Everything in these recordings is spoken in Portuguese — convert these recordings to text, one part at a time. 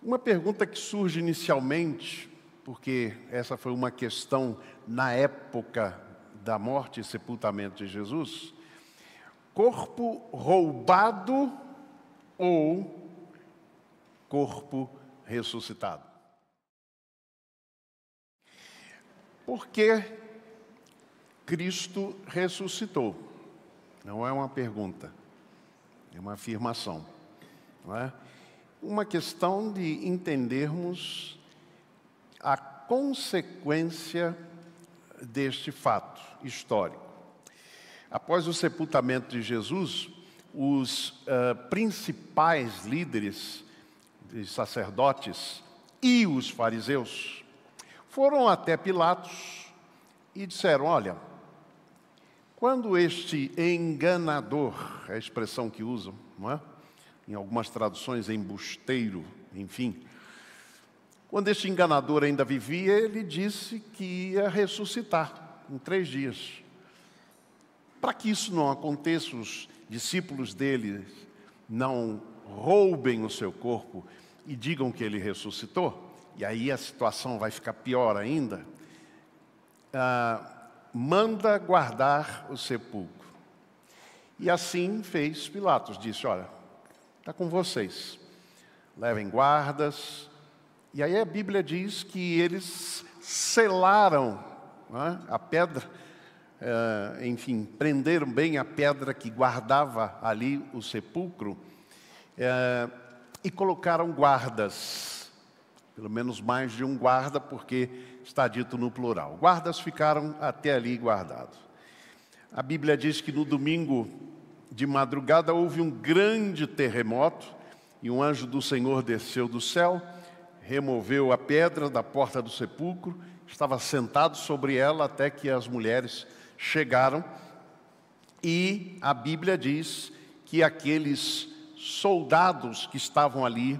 Uma pergunta que surge inicialmente, porque essa foi uma questão na época da morte e sepultamento de Jesus: corpo roubado ou corpo ressuscitado? Por que Cristo ressuscitou? Não é uma pergunta, é uma afirmação, não é? Uma questão de entendermos a consequência deste fato histórico. Após o sepultamento de Jesus, os principais líderes de sacerdotes e os fariseus foram até Pilatos e disseram: olha, quando este enganador, é a expressão que usam, não é? Em algumas traduções, embusteiro, enfim. Quando este enganador ainda vivia, ele disse que ia ressuscitar em 3 dias. Para que isso não aconteça, os discípulos dele não roubem o seu corpo e digam que ele ressuscitou, e aí a situação vai ficar pior ainda, manda guardar o sepulcro. E assim fez Pilatos, disse: olha, está com vocês, levem guardas. E aí a Bíblia diz que eles selaram, né, a pedra, enfim, prenderam bem a pedra que guardava ali o sepulcro, e colocaram guardas, pelo menos mais de um guarda, porque está dito no plural. Guardas ficaram até ali guardados. A Bíblia diz que no domingo de madrugada houve um grande terremoto e um anjo do Senhor desceu do céu, removeu a pedra da porta do sepulcro, estava sentado sobre ela até que as mulheres chegaram, e a Bíblia diz que aqueles soldados que estavam ali,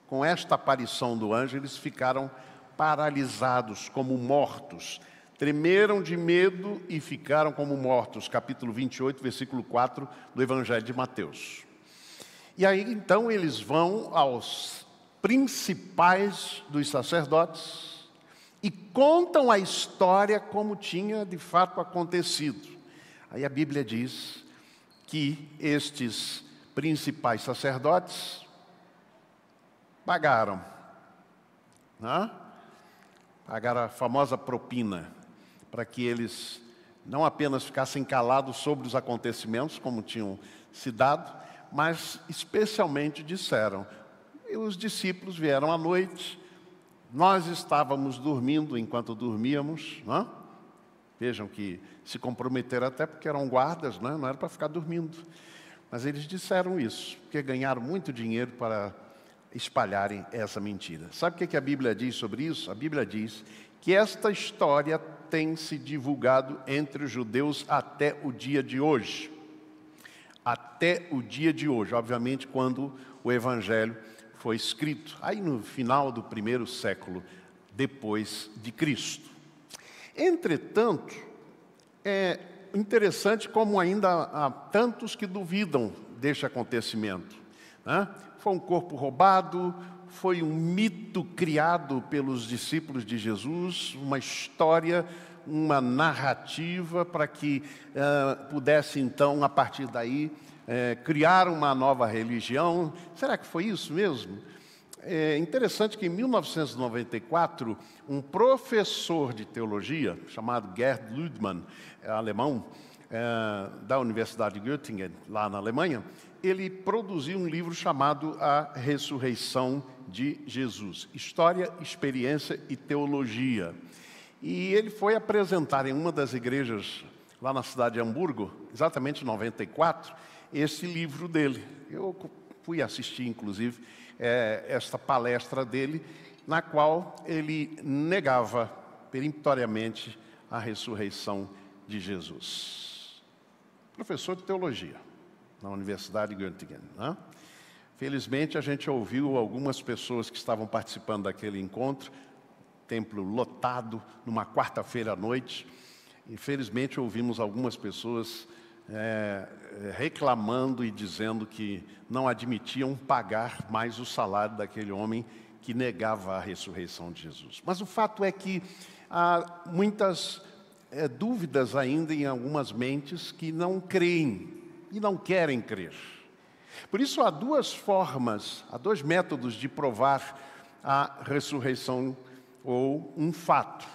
com esta aparição do anjo, eles ficaram paralisados, como mortos. Tremeram de medo e ficaram como mortos. Capítulo 28, versículo 4 do Evangelho de Mateus. E aí, então, eles vão aos principais dos sacerdotes e contam a história como tinha de fato acontecido. Aí a Bíblia diz que estes principais sacerdotes pagaram, né? Pagaram a famosa propina, para que eles não apenas ficassem calados sobre os acontecimentos, como tinham se dado, mas especialmente disseram: e os discípulos vieram à noite, nós estávamos dormindo enquanto dormíamos, não é? Vejam que se comprometeram até porque eram guardas, não era para ficar dormindo. Mas eles disseram isso, porque ganharam muito dinheiro para espalharem essa mentira. Sabe o que a Bíblia diz sobre isso? A Bíblia diz que esta história tem se divulgado entre os judeus até o dia de hoje. Até o dia de hoje, obviamente, quando o Evangelho foi escrito, aí no final do 1º século depois de Cristo. Entretanto, é interessante como ainda há tantos que duvidam deste acontecimento, né? Foi um corpo roubado, foi um mito criado pelos discípulos de Jesus, uma história, uma narrativa para que pudesse então, a partir daí, criar uma nova religião. Será que foi isso mesmo? É interessante que em 1994, um professor de teologia, chamado Gerd Lüdemann, alemão, da Universidade de Göttingen, lá na Alemanha, ele produziu um livro chamado A Ressurreição de Jesus, História, Experiência e Teologia. E ele foi apresentar em uma das igrejas lá na cidade de Hamburgo, exatamente em 94, esse livro dele. Eu fui assistir, inclusive, esta palestra dele, na qual ele negava peremptoriamente a ressurreição de Jesus. Professor de teologia na Universidade de Göttingen, né? Felizmente, a gente ouviu algumas pessoas que estavam participando daquele encontro, templo lotado, numa quarta-feira à noite. Infelizmente, ouvimos algumas pessoas reclamando e dizendo que não admitiam pagar mais o salário daquele homem que negava a ressurreição de Jesus. Mas o fato é que há muitas dúvidas ainda em algumas mentes que não creem e não querem crer. Por isso há duas formas, há dois métodos de provar a ressurreição ou um fato.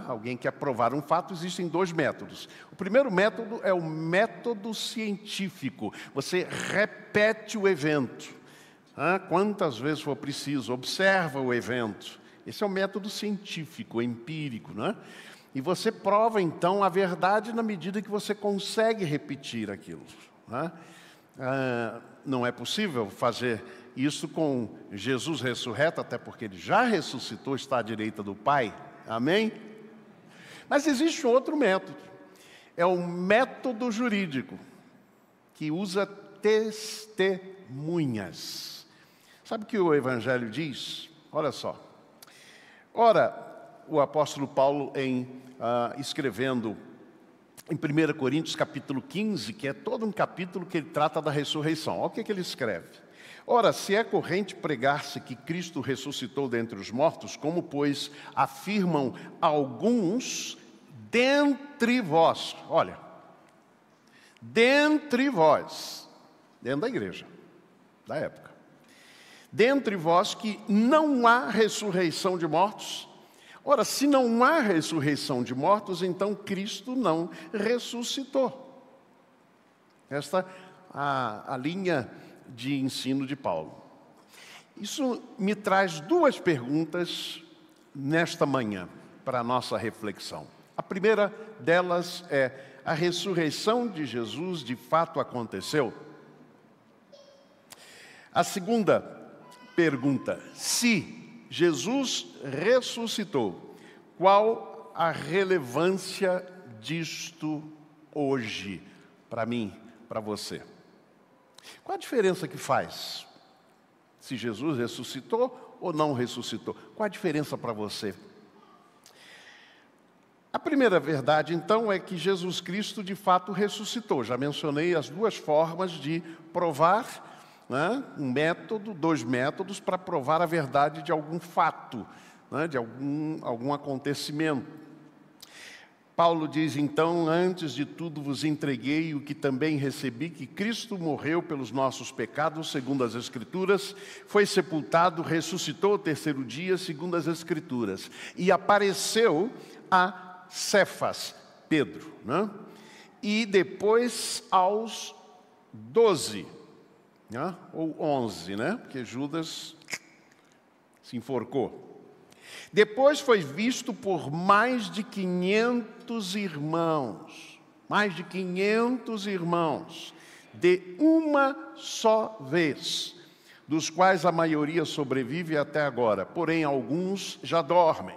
Alguém quer provar um fato, existem dois métodos. O primeiro método é o método científico. Você repete o evento. Quantas vezes for preciso, observa o evento. Esse é o método científico, empírico. E você prova, então, a verdade na medida que você consegue repetir aquilo. Não é possível fazer isso com Jesus ressurreto, até porque Ele já ressuscitou, está à direita do Pai. Amém? Mas existe outro método. É o método jurídico, que usa testemunhas. Sabe o que o Evangelho diz? Olha só. Ora, o apóstolo Paulo, escrevendo em 1 Coríntios capítulo 15, que é todo um capítulo que ele trata da ressurreição. Olha o que ele escreve. Ora, se é corrente pregar-se que Cristo ressuscitou dentre os mortos, como, pois, afirmam alguns dentre vós. Olha, dentre vós, dentro da igreja, da época. Dentre vós que não há ressurreição de mortos. Ora, se não há ressurreição de mortos, então Cristo não ressuscitou. Esta a linha de ensino de Paulo. Isso me traz duas perguntas nesta manhã para a nossa reflexão. A primeira delas é: a ressurreição de Jesus de fato aconteceu? A segunda pergunta: se Jesus ressuscitou, qual a relevância disto hoje para mim, para você? Qual a diferença que faz? Se Jesus ressuscitou ou não ressuscitou? Qual a diferença para você? A primeira verdade, então, é que Jesus Cristo de fato ressuscitou. Já mencionei as duas formas de provar, um método, dois métodos para provar a verdade de algum fato, de algum acontecimento. Paulo diz, então: antes de tudo vos entreguei o que também recebi, que Cristo morreu pelos nossos pecados, segundo as Escrituras, foi sepultado, ressuscitou ao terceiro dia, segundo as Escrituras, e apareceu a Cefas, Pedro, e depois aos 12, ou 11, porque Judas se enforcou. Depois foi visto por mais de 500 irmãos, de uma só vez, dos quais a maioria sobrevive até agora, porém alguns já dormem.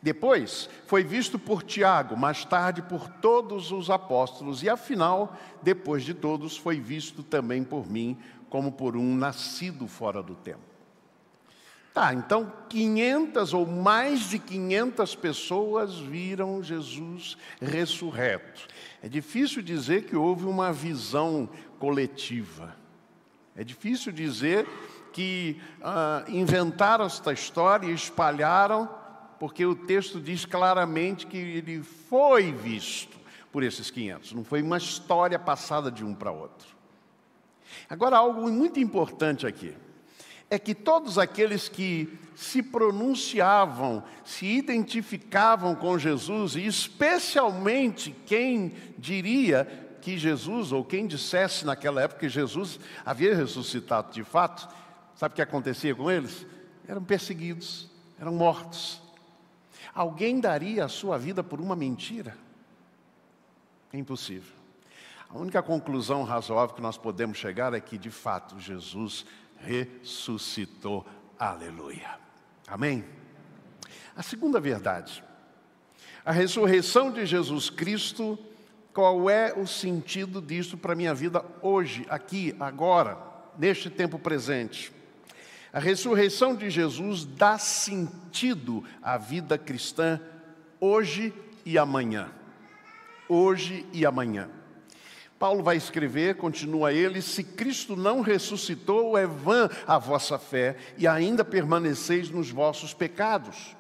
Depois foi visto por Tiago, mais tarde por todos os apóstolos, e afinal, depois de todos, foi visto também por mim, como por um nascido fora do tempo. Então 500 ou mais de 500 pessoas viram Jesus ressurreto. É difícil dizer que houve uma visão coletiva. É difícil dizer que inventaram esta história e espalharam, porque o texto diz claramente que ele foi visto por esses 500. Não foi uma história passada de um para outro. Agora, algo muito importante aqui é que todos aqueles que se pronunciavam, se identificavam com Jesus, e especialmente quem diria que Jesus, ou quem dissesse naquela época que Jesus havia ressuscitado de fato, sabe o que acontecia com eles? Eram perseguidos, eram mortos. Alguém daria a sua vida por uma mentira? É impossível. A única conclusão razoável que nós podemos chegar é que, de fato, Jesus ressuscitou. Aleluia. Amém? A segunda verdade: a ressurreição de Jesus Cristo, qual é o sentido disso para a minha vida hoje, aqui, agora, neste tempo presente? A ressurreição de Jesus dá sentido à vida cristã hoje e amanhã. Hoje e amanhã. Paulo vai escrever, continua ele: se Cristo não ressuscitou, é vã a vossa fé, e ainda permaneceis nos vossos pecados.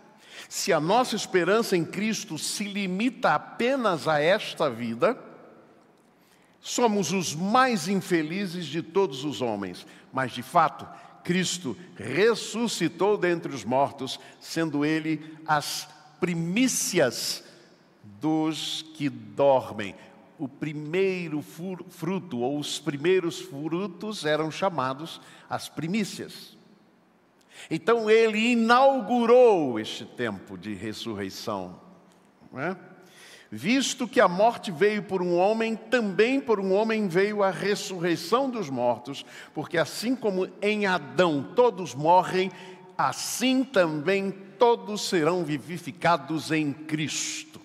Se a nossa esperança em Cristo se limita apenas a esta vida, somos os mais infelizes de todos os homens. Mas, de fato, Cristo ressuscitou dentre os mortos, sendo Ele as primícias dos que dormem. O primeiro fruto, ou os primeiros frutos, eram chamados as primícias. Então ele inaugurou este tempo de ressurreição, não é? Visto que a morte veio por um homem, também por um homem veio a ressurreição dos mortos, porque assim como em Adão todos morrem, assim também todos serão vivificados em Cristo.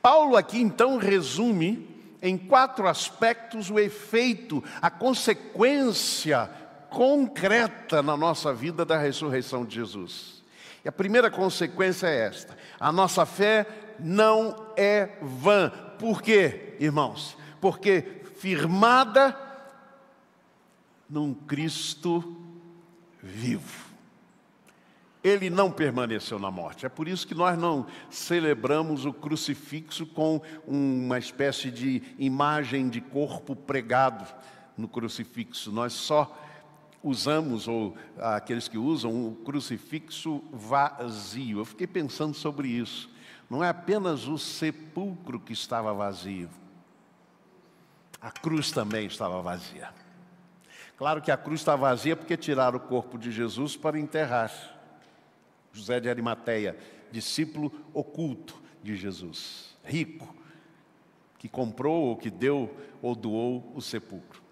Paulo aqui então resume em 4 aspectos o efeito, a consequência concreta na nossa vida da ressurreição de Jesus. E a primeira consequência é esta: a nossa fé não é vã. Por quê, irmãos? Porque firmada num Cristo vivo. Ele não permaneceu na morte. É por isso que nós não celebramos o crucifixo com uma espécie de imagem de corpo pregado no crucifixo. Nós só usamos, ou aqueles que usam, o crucifixo vazio. Eu fiquei pensando sobre isso. Não é apenas o sepulcro que estava vazio. A cruz também estava vazia. Claro que a cruz está vazia porque tiraram o corpo de Jesus para enterrar. José de Arimateia, discípulo oculto de Jesus, rico, que comprou ou que deu ou doou o sepulcro.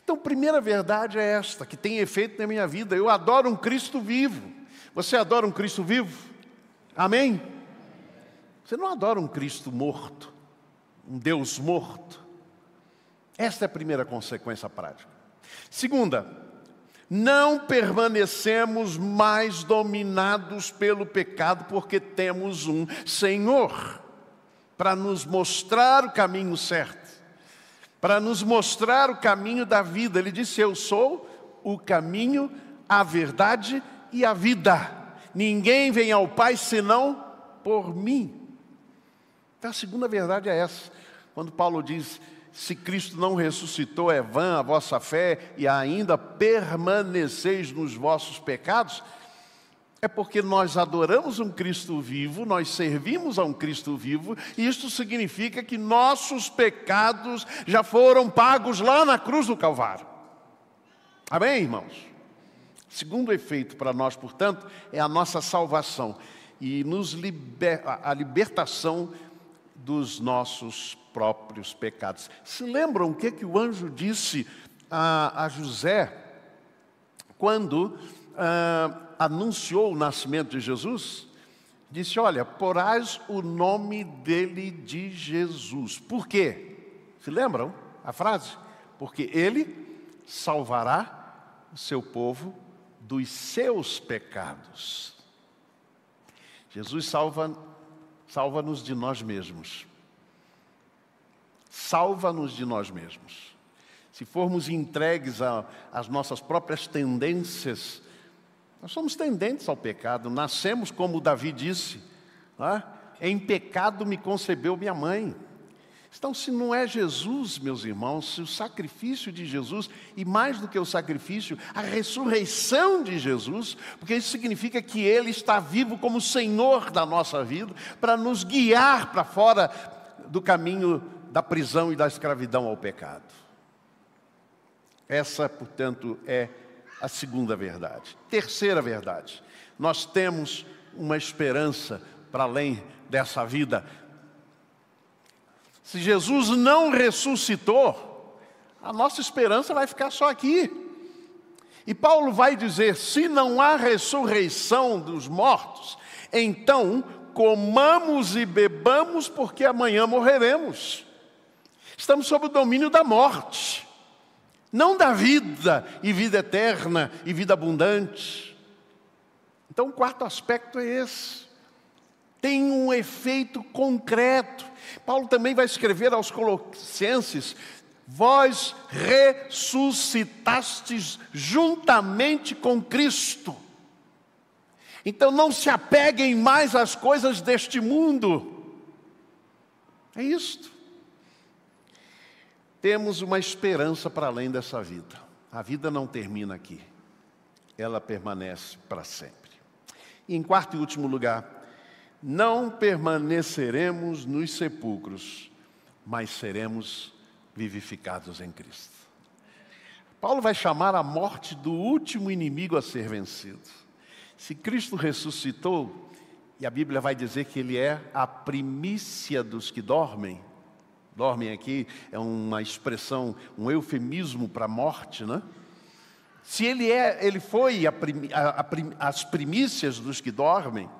Então, a primeira verdade é esta, que tem efeito na minha vida: eu adoro um Cristo vivo. Você adora um Cristo vivo? Amém? Você não adora um Cristo morto, um Deus morto. Esta é a primeira consequência prática. Segunda, não permanecemos mais dominados pelo pecado, porque temos um Senhor para nos mostrar o caminho certo, para nos mostrar o caminho da vida. Ele disse: eu sou o caminho, a verdade e a vida. Ninguém vem ao Pai senão por mim. Então a segunda verdade é essa. Quando Paulo diz: se Cristo não ressuscitou, é vã a vossa fé, e ainda permaneceis nos vossos pecados, é porque nós adoramos um Cristo vivo, nós servimos a um Cristo vivo, e isto significa que nossos pecados já foram pagos lá na cruz do Calvário. Amém, irmãos? Segundo efeito para nós, portanto, é a nossa salvação e a libertação dos nossos próprios pecados. Se lembram o que o anjo disse a José quando anunciou o nascimento de Jesus? Disse: olha, porás o nome dele de Jesus. Por quê? Se lembram a frase? Porque ele salvará o seu povo dos seus pecados. Jesus salva-nos de nós mesmos. Salva-nos de nós mesmos. Se formos entregues às nossas próprias tendências, nós somos tendentes ao pecado. Nascemos, como Davi disse, em pecado me concebeu minha mãe. Então, se não é Jesus, meus irmãos, se o sacrifício de Jesus, e mais do que o sacrifício, a ressurreição de Jesus, porque isso significa que Ele está vivo como Senhor da nossa vida, para nos guiar para fora do caminho da prisão e da escravidão ao pecado. Essa, portanto, é a segunda verdade. Terceira verdade: nós temos uma esperança para além dessa vida. Se Jesus não ressuscitou, a nossa esperança vai ficar só aqui. E Paulo vai dizer: se não há ressurreição dos mortos, então comamos e bebamos, porque amanhã morreremos. Estamos sob o domínio da morte, não da vida, e vida eterna, e vida abundante. Então o quarto aspecto é esse. Tem um efeito concreto. Paulo também vai escrever aos Colossenses, vós ressuscitastes juntamente com Cristo. Então não se apeguem mais às coisas deste mundo. É isto. Temos uma esperança para além dessa vida. A vida não termina aqui. Ela permanece para sempre. E em quarto e último lugar, não permaneceremos nos sepulcros, mas seremos vivificados em Cristo. Paulo vai chamar a morte do último inimigo a ser vencido. Se Cristo ressuscitou, e a Bíblia vai dizer que Ele é a primícia dos que dormem. Dormem aqui é uma expressão, um eufemismo para a morte, né? Se Ele foi as primícias dos que dormem,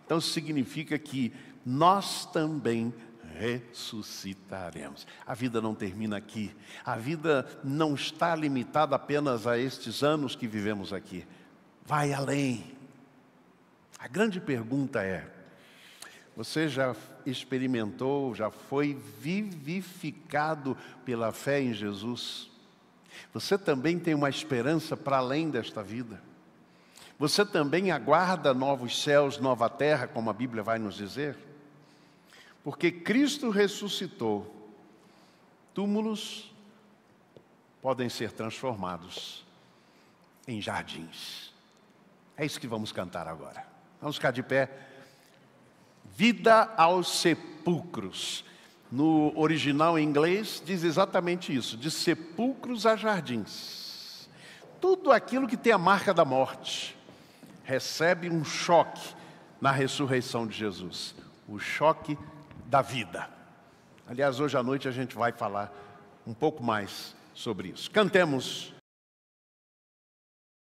então significa que nós também ressuscitaremos. A vida não termina aqui. A vida não está limitada apenas a estes anos que vivemos aqui. Vai além. A grande pergunta é: você já experimentou, já foi vivificado pela fé em Jesus? Você também tem uma esperança para além desta vida? Você também aguarda novos céus, nova terra, como a Bíblia vai nos dizer? Porque Cristo ressuscitou, túmulos podem ser transformados em jardins. É isso que vamos cantar agora. Vamos ficar de pé. Vida aos sepulcros. No original em inglês diz exatamente isso, de sepulcros a jardins. Tudo aquilo que tem a marca da morte recebe um choque na ressurreição de Jesus. O choque da vida. Aliás, hoje à noite a gente vai falar um pouco mais sobre isso. Cantemos